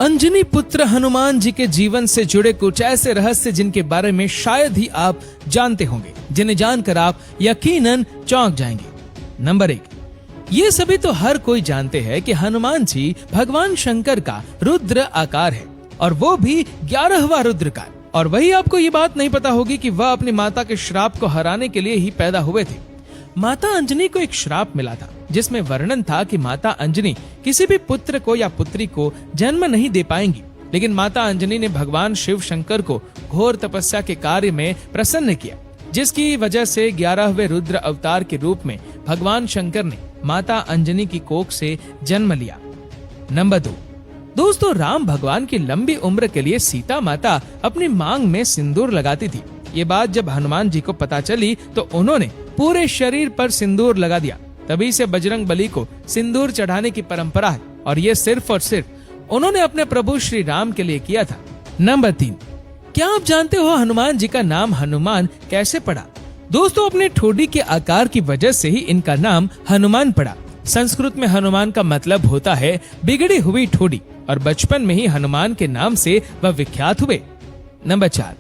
अंजनी पुत्र हनुमान जी के जीवन से जुड़े कुछ ऐसे रहस्य जिनके बारे में शायद ही आप जानते होंगे, जिन्हें जानकर आप यकीनन चौंक जाएंगे। नंबर 1, ये सभी तो हर कोई जानते हैं कि हनुमान जी भगवान शंकर का रुद्र आकार है, और वो भी 11वां रुद्र का। और वही आपको ये बात नहीं पता होगी कि वह अपनी माता के श्राप को हराने के लिए ही पैदा हुए थे। माता अंजनी को एक श्राप मिला था जिसमें वर्णन था कि माता अंजनी किसी भी पुत्र को या पुत्री को जन्म नहीं दे पाएंगी, लेकिन माता अंजनी ने भगवान शिव शंकर को घोर तपस्या के कार्य में प्रसन्न किया, जिसकी वजह से 11वें रुद्र अवतार के रूप में भगवान शंकर ने माता अंजनी की कोख से जन्म लिया। नंबर 2, दोस्तों, राम भगवान की लंबी उम्र के लिए सीता माता अपनी मांग में सिंदूर लगाती थी। ये बात जब हनुमान जी को पता चली तो उन्होंने पूरे शरीर पर सिंदूर लगा दिया। तभी से बजरंग बली को सिंदूर चढ़ाने की परंपरा है, और ये सिर्फ और सिर्फ उन्होंने अपने प्रभु श्री राम के लिए किया था। नंबर 3, क्या आप जानते हो हनुमान जी का नाम हनुमान कैसे पड़ा? दोस्तों, अपने ठोड़ी के आकार की वजह से ही इनका नाम हनुमान पड़ा। संस्कृत में हनुमान का मतलब होता है बिगड़ी हुई ठोड़ी, और बचपन में ही हनुमान के नाम से वह विख्यात हुए। नंबर 4,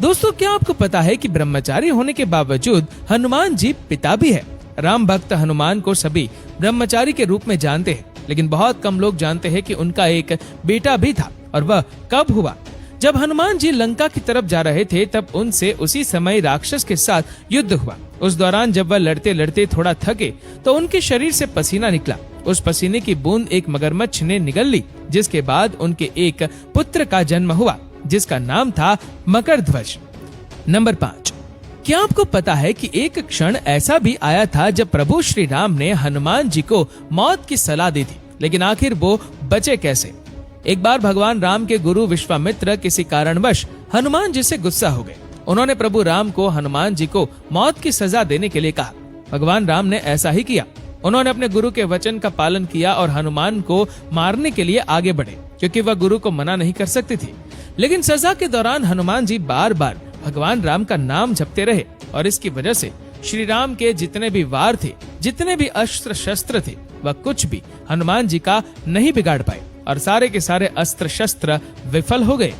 दोस्तों, क्या आपको पता है कि ब्रह्मचारी होने के बावजूद हनुमान जी पिता भी है? राम भक्त हनुमान को सभी ब्रह्मचारी के रूप में जानते हैं, लेकिन बहुत कम लोग जानते हैं कि उनका एक बेटा भी था, और वह कब हुआ? जब हनुमान जी लंका की तरफ जा रहे थे तब उनसे उसी समय राक्षस के साथ युद्ध हुआ। उस दौरान जब वह लड़ते लड़ते थोड़ा थके तो उनके शरीर से पसीना निकला। उस पसीने की बूंद एक मगरमच्छ ने निगल ली, जिसके बाद उनके एक पुत्र का जन्म हुआ, जिसका नाम था मकरध्वज। नंबर 5, क्या आपको पता है कि एक क्षण ऐसा भी आया था जब प्रभु श्री राम ने हनुमान जी को मौत की सलाह दी थी, लेकिन आखिर वो बचे कैसे? एक बार भगवान राम के गुरु विश्वामित्र किसी कारणवश हनुमान जी से गुस्सा हो गए। उन्होंने प्रभु राम को हनुमान जी को मौत की सजा देने के लिए कहा। भगवान राम ने ऐसा ही किया। उन्होंने अपने गुरु के वचन का पालन किया और हनुमान को मारने के लिए आगे बढ़े, क्योंकि वह गुरु को मना नहीं कर सकती थी। लेकिन सजा के दौरान हनुमान जी बार बार भगवान राम का नाम जपते रहे, और इसकी वजह से श्री राम के जितने भी वार थे, जितने भी अस्त्र शस्त्र थे, वह कुछ भी हनुमान जी का नहीं बिगाड़ पाए, और सारे के सारे अस्त्र शस्त्र विफल हो गए।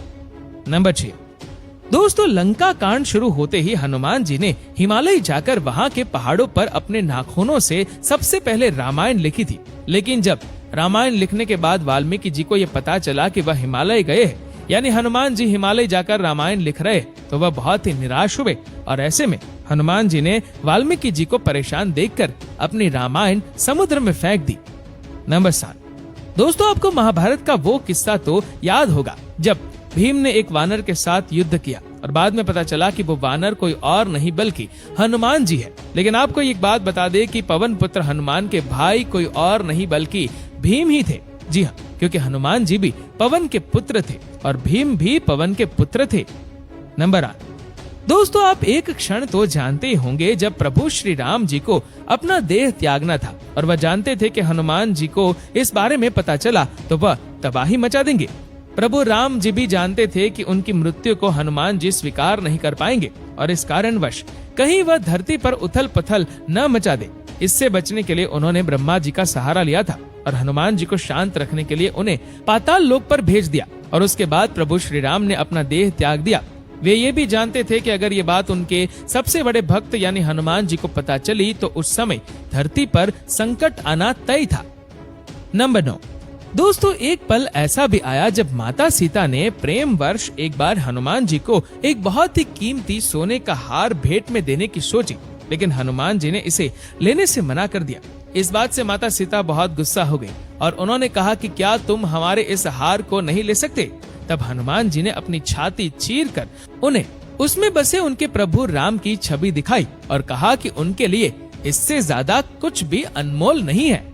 नंबर 6, दोस्तों, लंका कांड शुरू होते ही हनुमान जी ने हिमालय जाकर वहां के पहाड़ों पर अपने नाखूनों से सबसे पहले रामायण लिखी थी। लेकिन जब रामायण लिखने के बाद वाल्मीकि जी को यह पता चला कि वह हिमालय गए हैं, यानी हनुमान जी हिमालय जाकर रामायण लिख रहे, तो वह बहुत ही निराश हुए, और ऐसे में हनुमान जी ने वाल्मीकि जी को परेशान देखकर अपनी रामायण समुद्र में फेंक दी। नंबर 7, दोस्तों, आपको महाभारत का वो किस्सा तो याद होगा जब भीम ने एक वानर के साथ युद्ध किया, और बाद में पता चला कि वो वानर कोई और नहीं बल्कि हनुमान जी है। लेकिन आपको एक बात बता दे कि पवन पुत्र हनुमान के भाई कोई और नहीं बल्कि भीम ही थे। जी हाँ, क्योंकि हनुमान जी भी पवन के पुत्र थे और भीम भी पवन के पुत्र थे। नंबर 8, दोस्तों, आप एक क्षण तो जानते ही होंगे जब प्रभु श्री राम जी को अपना देह त्यागना था, और वह जानते थे कि हनुमान जी को इस बारे में पता चला तो वह तबाही मचा देंगे। प्रभु राम जी भी जानते थे कि उनकी मृत्यु को हनुमान जी स्वीकार नहीं कर पाएंगे, और इस कारणवश कहीं वह धरती पर उथल पुथल न मचा दे। इससे बचने के लिए उन्होंने ब्रह्मा जी का सहारा लिया था, और हनुमान जी को शांत रखने के लिए उन्हें पाताल लोक पर भेज दिया, और उसके बाद प्रभु श्री राम ने अपना देह त्याग दिया। वे ये भी जानते थे कि अगर ये बात उनके सबसे बड़े भक्त यानी हनुमान जी को पता चली तो उस समय धरती पर संकट आना तय था। नंबर 9, दोस्तों, एक पल ऐसा भी आया जब माता सीता ने प्रेम वर्ष एक बार हनुमान जी को एक बहुत ही कीमती सोने का हार भेंट में देने की सोची, लेकिन हनुमान जी ने इसे लेने से मना कर दिया। इस बात से माता सीता बहुत गुस्सा हो गई, और उन्होंने कहा कि क्या तुम हमारे इस हार को नहीं ले सकते? तब हनुमान जी ने अपनी छाती चीरकर उन्हें उसमें बसे उनके प्रभु राम की छवि दिखाई, और कहा कि उनके लिए इससे ज्यादा कुछ भी अनमोल नहीं है।